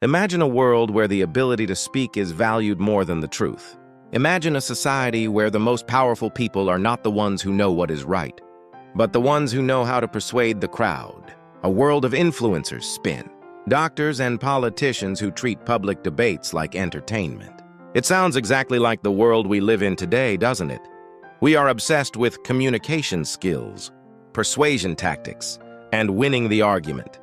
Imagine a world where the ability to speak is valued more than the truth. Imagine a society where the most powerful people are not the ones who know what is right, but the ones who know how to persuade the crowd. A world of influencers spin. Doctors and politicians who treat public debates like entertainment. It sounds exactly like the world we live in today, doesn't it? We are obsessed with communication skills, persuasion tactics, and winning the argument.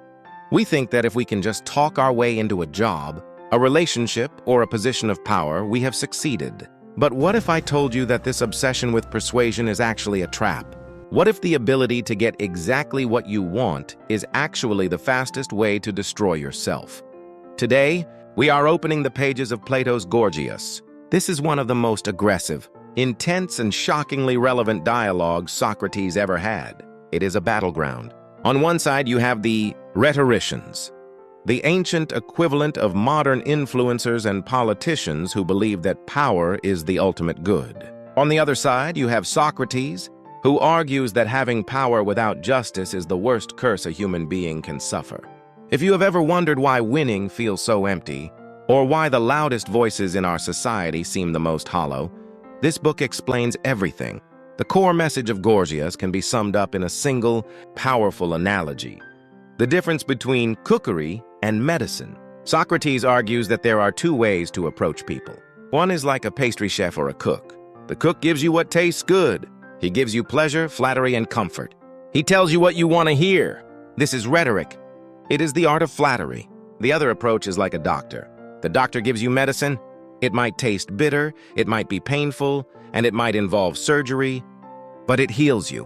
We think that if we can just talk our way into a job, a relationship, or a position of power, we have succeeded. But what if I told you that this obsession with persuasion is actually a trap? What if the ability to get exactly what you want is actually the fastest way to destroy yourself? Today, we are opening the pages of Plato's Gorgias. This is one of the most aggressive, intense, and shockingly relevant dialogues Socrates ever had. It is a battleground. On one side, you have the rhetoricians, the ancient equivalent of modern influencers and politicians who believe that power is the ultimate good. On the other side, you have Socrates, who argues that having power without justice is the worst curse a human being can suffer. If you have ever wondered why winning feels so empty, or why the loudest voices in our society seem the most hollow, this book explains everything. The core message of Gorgias can be summed up in a single, powerful analogy: the difference between cookery and medicine. Socrates argues that there are two ways to approach people. One is like a pastry chef or a cook. The cook gives you what tastes good. He gives you pleasure, flattery, and comfort. He tells you what you want to hear. This is rhetoric. It is the art of flattery. The other approach is like a doctor. The doctor gives you medicine. It might taste bitter, it might be painful, and it might involve surgery, but it heals you.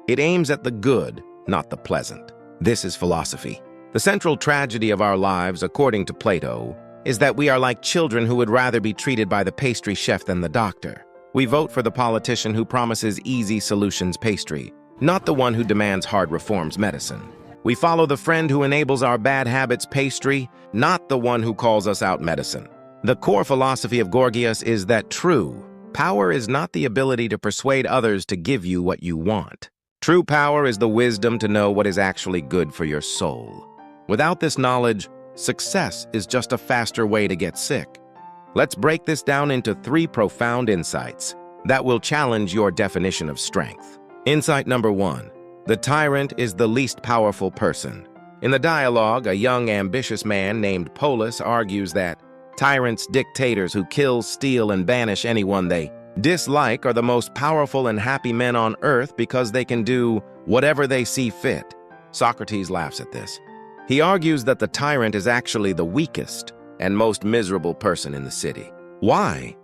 It aims at the good, not the pleasant. This is philosophy. The central tragedy of our lives, according to Plato, is that we are like children who would rather be treated by the pastry chef than the doctor. We vote for the politician who promises easy solutions pastry, not the one who demands hard reforms medicine. We follow the friend who enables our bad habits pastry, not the one who calls us out medicine. The core philosophy of Gorgias is that true power is not the ability to persuade others to give you what you want. True power is the wisdom to know what is actually good for your soul. Without this knowledge, success is just a faster way to get sick. Let's break this down into 3 profound insights that will challenge your definition of strength. Insight number 1. The tyrant is the least powerful person. In the dialogue, a young, ambitious man named Polus argues that tyrants, dictators who kill, steal, and banish anyone they dislike are the most powerful and happy men on earth because they can do whatever they see fit. Socrates laughs at this. He argues that the tyrant is actually the weakest and most miserable person in the city. Why?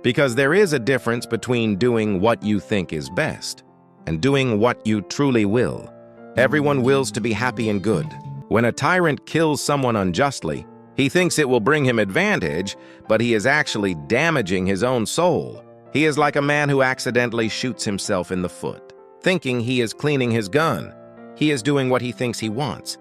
Because there is a difference between doing what you think is best and doing what you truly will. Everyone wills to be happy and good. When a tyrant kills someone unjustly, he thinks it will bring him advantage, but he is actually damaging his own soul. He is like a man who accidentally shoots himself in the foot, thinking he is cleaning his gun. He is doing what he thinks he wants.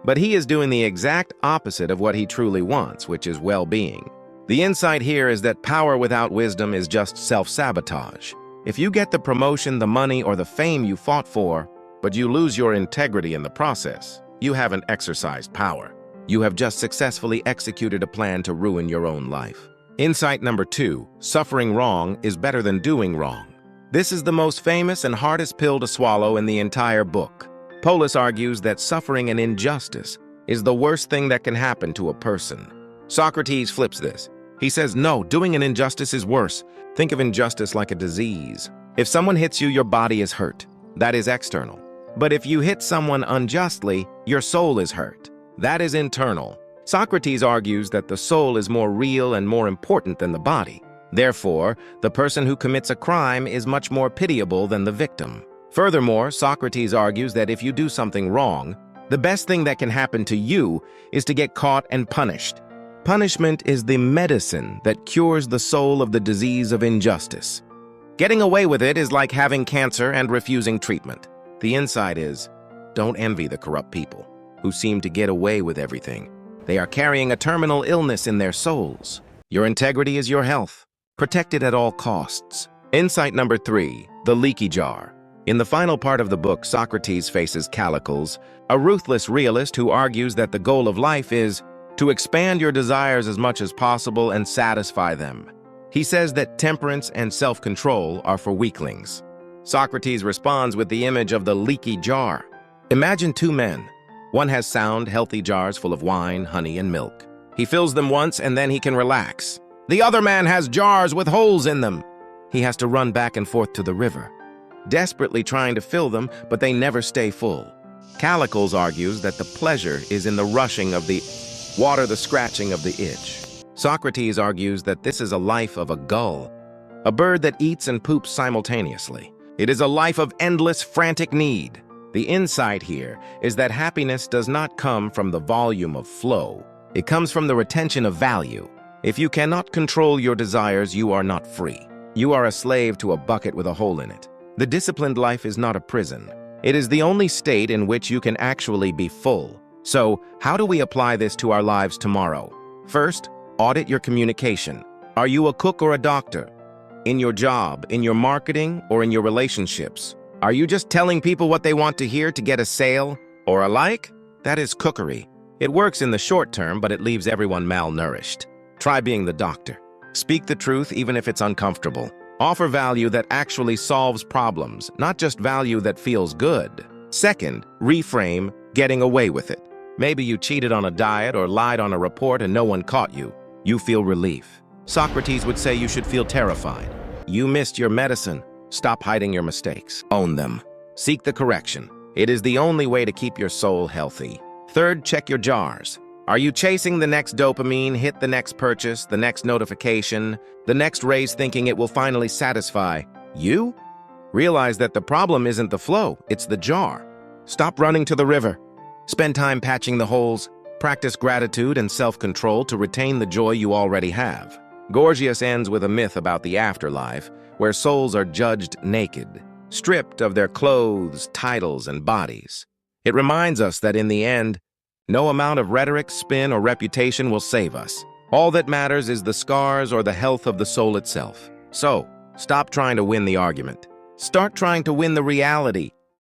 But he is doing the exact opposite of what he truly wants, which is well-being. The insight here is that power without wisdom is just self-sabotage. If you get the promotion, the money, or the fame you fought for, but you lose your integrity in the process, you haven't exercised power. You have just successfully executed a plan to ruin your own life. Insight number 2, suffering wrong is better than doing wrong. This is the most famous and hardest pill to swallow in the entire book. Polus argues that suffering an injustice is the worst thing that can happen to a person. Socrates flips this. He says, no, doing an injustice is worse. Think of injustice like a disease. If someone hits you, your body is hurt. That is external. But if you hit someone unjustly, your soul is hurt. That is internal. Socrates argues that the soul is more real and more important than the body. Therefore, the person who commits a crime is much more pitiable than the victim. Furthermore, Socrates argues that if you do something wrong, the best thing that can happen to you is to get caught and punished. Punishment is the medicine that cures the soul of the disease of injustice. Getting away with it is like having cancer and refusing treatment. The insight is, don't envy the corrupt people who seem to get away with everything. They are carrying a terminal illness in their souls. Your integrity is your health. Protect it at all costs. Insight number 3, the leaky jar. In the final part of the book, Socrates faces Callicles, a ruthless realist who argues that the goal of life is to expand your desires as much as possible and satisfy them. He says that temperance and self-control are for weaklings. Socrates responds with the image of the leaky jar. Imagine two men. One has sound, healthy jars full of wine, honey, and milk. He fills them once and then he can relax. The other man has jars with holes in them. He has to run back and forth to the river, desperately trying to fill them, but they never stay full. Callicles argues that the pleasure is in the rushing of the water, the scratching of the itch. Socrates argues that this is a life of a gull, a bird that eats and poops simultaneously. It is a life of endless, frantic need. The insight here is that happiness does not come from the volume of flow. It comes from the retention of value. If you cannot control your desires, you are not free. You are a slave to a bucket with a hole in it. The disciplined life is not a prison. It is the only state in which you can actually be full. So, how do we apply this to our lives tomorrow? First, audit your communication. Are you a cook or a doctor? In your job, in your marketing, or in your relationships? Are you just telling people what they want to hear to get a sale or a like? That is cookery. It works in the short term, but it leaves everyone malnourished. Try being the doctor. Speak the truth even if it's uncomfortable. Offer value that actually solves problems, not just value that feels good. Second, reframe getting away with it. Maybe you cheated on a diet or lied on a report and no one caught you. You feel relief. Socrates would say you should feel terrified. You missed your medicine. Stop hiding your mistakes. Own them. Seek the correction. It is the only way to keep your soul healthy. Third, check your jars. Are you chasing the next dopamine, hit the next purchase, the next notification, the next raise thinking it will finally satisfy you? Realize that the problem isn't the flow, it's the jar. Stop running to the river. Spend time patching the holes. Practice gratitude and self-control to retain the joy you already have. Gorgias ends with a myth about the afterlife, where souls are judged naked, stripped of their clothes, titles, and bodies. It reminds us that in the end, no amount of rhetoric, spin, or reputation will save us. All that matters is the scars or the health of the soul itself. So, stop trying to win the argument. Start trying to win the reality.